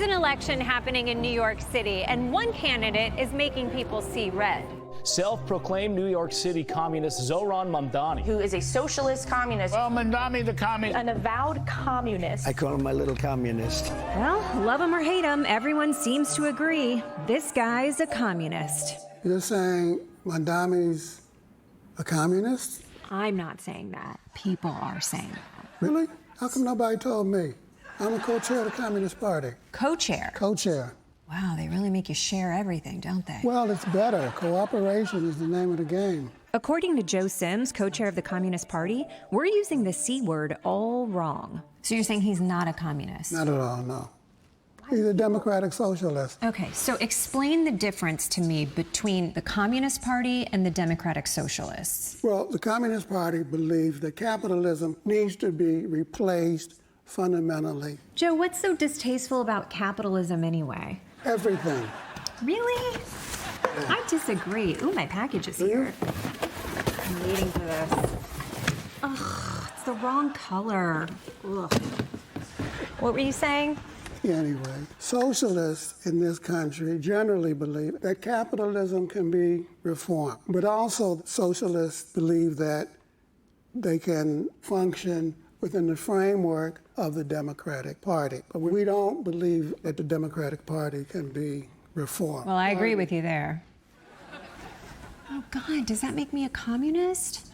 There's an election happening in New York City, and one candidate is making people see red. Self-proclaimed New York City communist Zohran Mamdani, who is a socialist communist. Well, Mamdani the communist. An avowed communist. I call him my little communist. Well, love him or hate him, everyone seems to agree. This guy's a communist. You're saying Mamdani's a communist? I'm not saying that. People are saying that. Really? How come nobody told me? I'm a co-chair of the Communist Party. Co-chair? Co-chair. Wow, they really make you share everything, don't they? Well, it's better. Cooperation is the name of the game. According to Joe Sims, co-chair of the Communist Party, we're using the C word all wrong. So you're saying he's not a communist? Not at all, no. He's a democratic socialist. Okay, so explain the difference to me between the Communist Party and the Democratic Socialists. Well, the Communist Party believes that capitalism needs to be replaced fundamentally. Joe, what's so distasteful about capitalism anyway? Everything. Really? Yeah. I disagree. Ooh, my package is here. I'm waiting for this. Ugh, it's the wrong color. Ugh. What were you saying? Anyway, socialists in this country generally believe that capitalism can be reformed, but also socialists believe that they can function within the framework of the Democratic Party. But we don't believe that the Democratic Party can be reformed. Well, I agree with you there. Oh, God, does that make me a communist?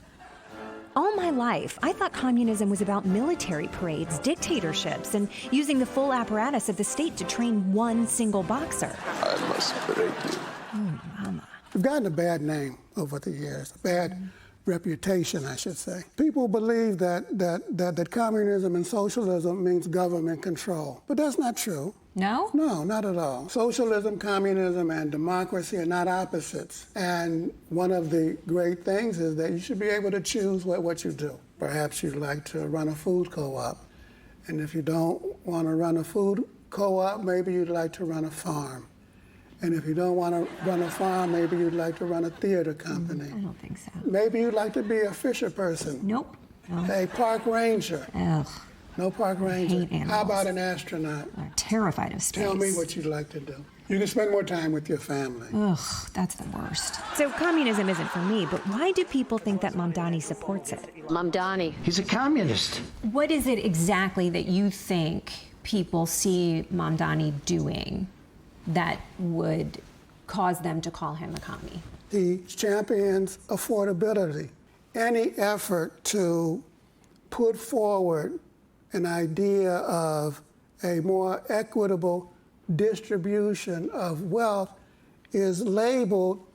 All my life, I thought communism was about military parades, dictatorships, and using the full apparatus of the state to train one single boxer. I must break you. Oh, Mama. We've gotten a bad name over the years, a bad reputation, I should say. People believe that communism and socialism means government control, but that's not true. No? No, not at all. Socialism, communism, and democracy are not opposites. And one of the great things is that you should be able to choose what you do. Perhaps you'd like to run a food co-op. And if you don't want to run a food co-op, maybe you'd like to run a farm. And if you don't want to run a farm, maybe you'd like to run a theater company. I don't think so. Maybe you'd like to be a fisher person. Nope. No. A park ranger. Ugh. No park ranger. Hate animals. How about an astronaut? I'm terrified of space. Tell me what you'd like to do. You can spend more time with your family. Ugh, that's the worst. So communism isn't for me, but why do people think that Mamdani supports it? Mamdani. He's a communist. What is it exactly that you think people see Mamdani doing that would cause them to call him a commie? He champions affordability. Any effort to put forward an idea of a more equitable distribution of wealth is labeled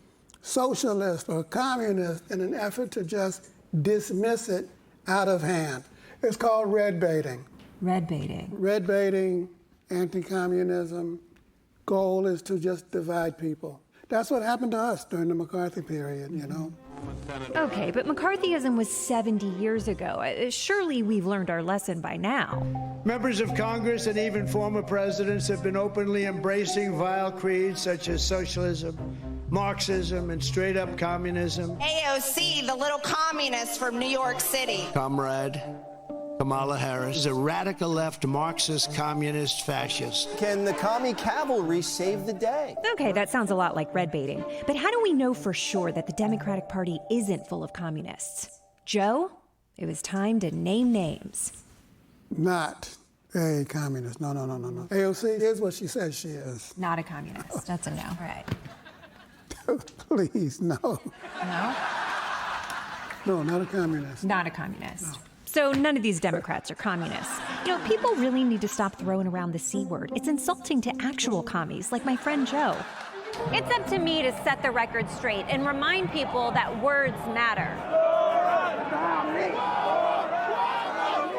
socialist or communist in an effort to just dismiss it out of hand. It's called red baiting. Red baiting. Red baiting, anti-communism. Goal is to just divide people. That's what happened to us during the McCarthy period, you know? Okay, but McCarthyism was 70 years ago. Surely we've learned our lesson by now. Members of Congress and even former presidents have been openly embracing vile creeds such as socialism, Marxism, and straight-up communism. AOC, the little communist from New York City. Comrade Kamala Harris is a radical left Marxist communist fascist. Can the commie cavalry save the day? Okay, that sounds a lot like red baiting. But how do we know for sure that the Democratic Party isn't full of communists? Joe, it was time to name names. Not a communist. No. AOC is what she says she is. Not a communist. That's a no. Right. Please, no. No? No, not a communist. Not a communist. No. So none of these Democrats are communists. You know, people really need to stop throwing around the C word. It's insulting to actual commies, like my friend Joe. It's up to me to set the record straight and remind people that words matter.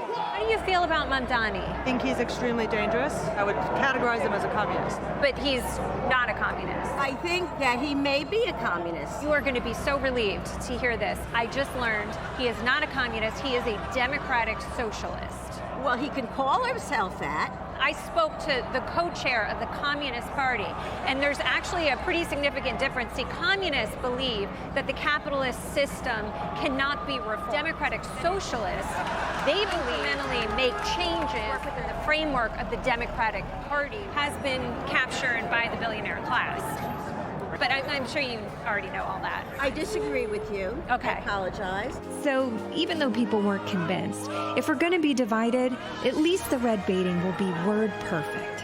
How do you feel about Mamdani? I think he's extremely dangerous. I would categorize him as a communist. But he's not a communist. I think that he may be a communist. You are going to be so relieved to hear this. I just learned he is not a communist. He is a democratic socialist. Well, he can call himself that. I spoke to the co-chair of the Communist Party, and there's actually a pretty significant difference. See, communists believe that the capitalist system cannot be reformed. Democratic socialists, they fundamentally make changes within the framework of the Democratic Party, has been captured by the billionaire class. But I'm sure you already know all that. I disagree with you. Okay. I apologize. So even though people weren't convinced, if we're going to be divided, at least the red baiting will be word perfect.